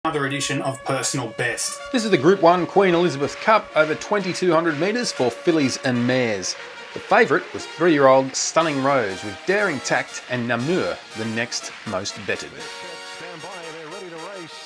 Another edition of Personal Best. This is the Group 1 Queen Elizabeth Cup over 2,200 metres for fillies and mares. The favourite was 3-year-old Stunning Rose, with Daring Tact and Namur the next most betted. Stand by, they're ready to race.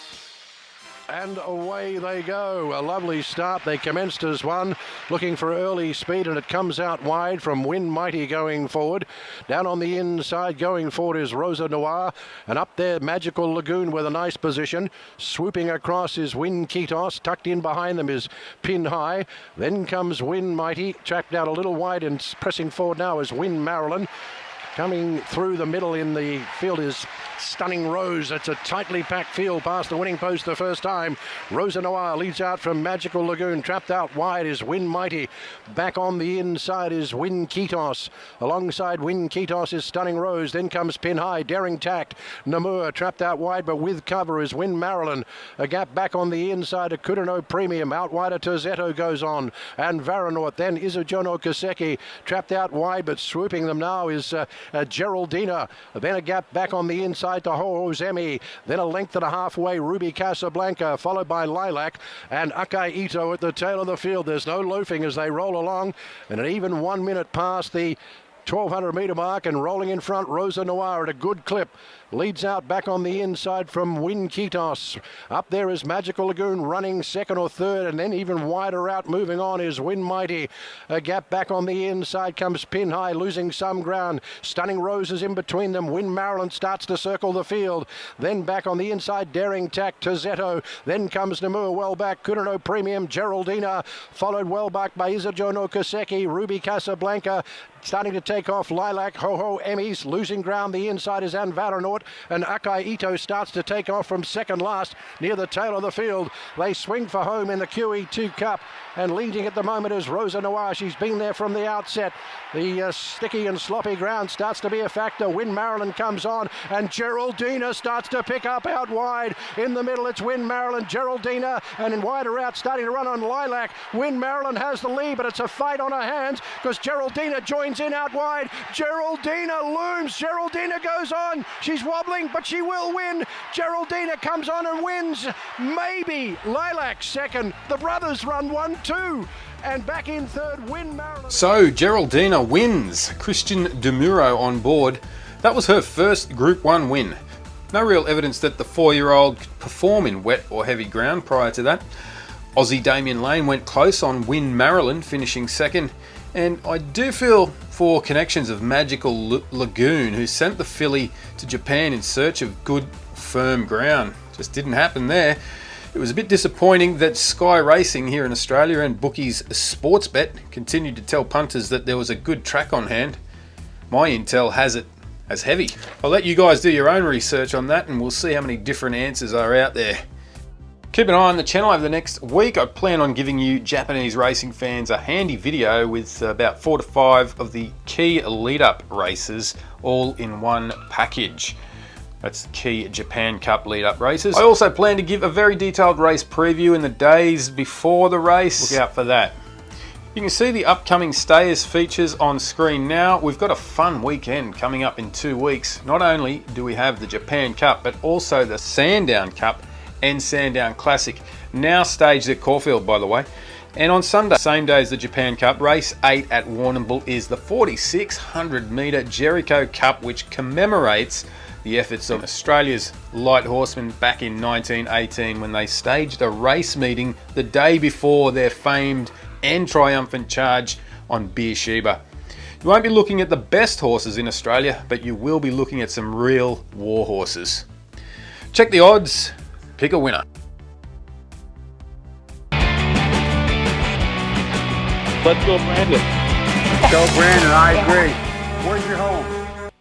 And away they go. A lovely start. They commenced as one, looking for early speed, and it comes out wide from Win Mighty going forward. Down on the inside going forward is Rosa Noir, and up there Magical Lagoon with a nice position. Swooping across is Win Kitos. Tucked in behind them is Pin High. Then comes Win Mighty, trapped out a little wide, and pressing forward now is Win Marilyn. Coming through the middle in the field is Stunning Rose. It's a tightly packed field past the winning post the first time. Rosa Noir leads out from Magical Lagoon. Trapped out wide is Win Mighty. Back on the inside is Win Kitos. Alongside Win Kitos is Stunning Rose. Then comes Pin High, Daring Tact. Namur trapped out wide, but with cover is Win Marilyn. A gap back on the inside of Kurano Premium. Out wide of Terzetto goes on. And Varanort. Then Izujono Koseki. Trapped out wide, but swooping them now is Geraldina. Then a gap back on the inside to Hohozemi. Then a length and a half away Ruby Casablanca, followed by Lilac and Akai Ito at the tail of the field. There's no loafing as they roll along, and an even 1 minute past the 1,200 metre mark, and rolling in front Rosa Noir at a good clip. Leads out back on the inside from Win Kitos. Up there is Magical Lagoon running second or third, and then even wider out moving on is Win Mighty. A gap back on the inside comes Pin High, losing some ground. Stunning Rose is in between them. Win Marilyn starts to circle the field. Then back on the inside, Daring Tact, Terzetto. Then comes Namur well back. Kurano Premium, Geraldina. Followed well back by Izujono Koseki, Ruby Casablanca. Starting to take off Lilac, Ho Emmys. Losing ground the inside is Varanort, and Akai Ito starts to take off from second last near the tail of the field. They swing for home in the QE2 Cup, and leading at the moment is Rosa Noir. She's been there from the outset. The sticky and sloppy ground starts to be a factor. Win Marilyn comes on, and Geraldina starts to pick up out wide. In the middle it's Win Marilyn, Geraldina, and in wider out starting to run on Lilac. Win Marilyn has the lead, but it's a fight on her hands because Geraldina joins in out wide. Geraldina looms. Geraldina goes on. She's wobbling, but she will win. Geraldina comes on and wins. Maybe Lilac second. The brothers run 1-2. And back in third, Win Marilyn. So Geraldina wins. Christian Demuro on board. That was her first Group 1 win. No real evidence that the 4-year-old could perform in wet or heavy ground prior to that. Aussie Damian Lane went close on Win Marilyn, finishing second. And I do feel for connections of Magical Lagoon, who sent the filly to Japan in search of good, firm ground. Just didn't happen there. It was a bit disappointing that Sky Racing here in Australia and Bookies Sportsbet continued to tell punters that there was a good track on hand. My intel has it as heavy. I'll let you guys do your own research on that, and we'll see how many different answers are out there. Keep an eye on the channel over the next week. I plan on giving you Japanese racing fans a handy video with about 4 to 5 of the key lead-up races all in one package. That's the key Japan Cup lead-up races. I also plan to give a very detailed race preview in the days before the race. Look out for that. You can see the upcoming stayers features on screen now. We've got a fun weekend coming up in 2 weeks. Not only do we have the Japan Cup, but also the Sandown Cup and Sandown Classic, now staged at Caulfield, by the way. And on Sunday, same day as the Japan Cup, race 8 at Warrnambool is the 4,600 metre Jericho Cup, which commemorates the efforts of Australia's light horsemen back in 1918 when they staged a race meeting the day before their famed and triumphant charge on Beersheba. You won't be looking at the best horses in Australia, but you will be looking at some real war horses. Check the odds. Pick a winner. Let's go, Brandon. Go, Brandon. I agree. Where's your home?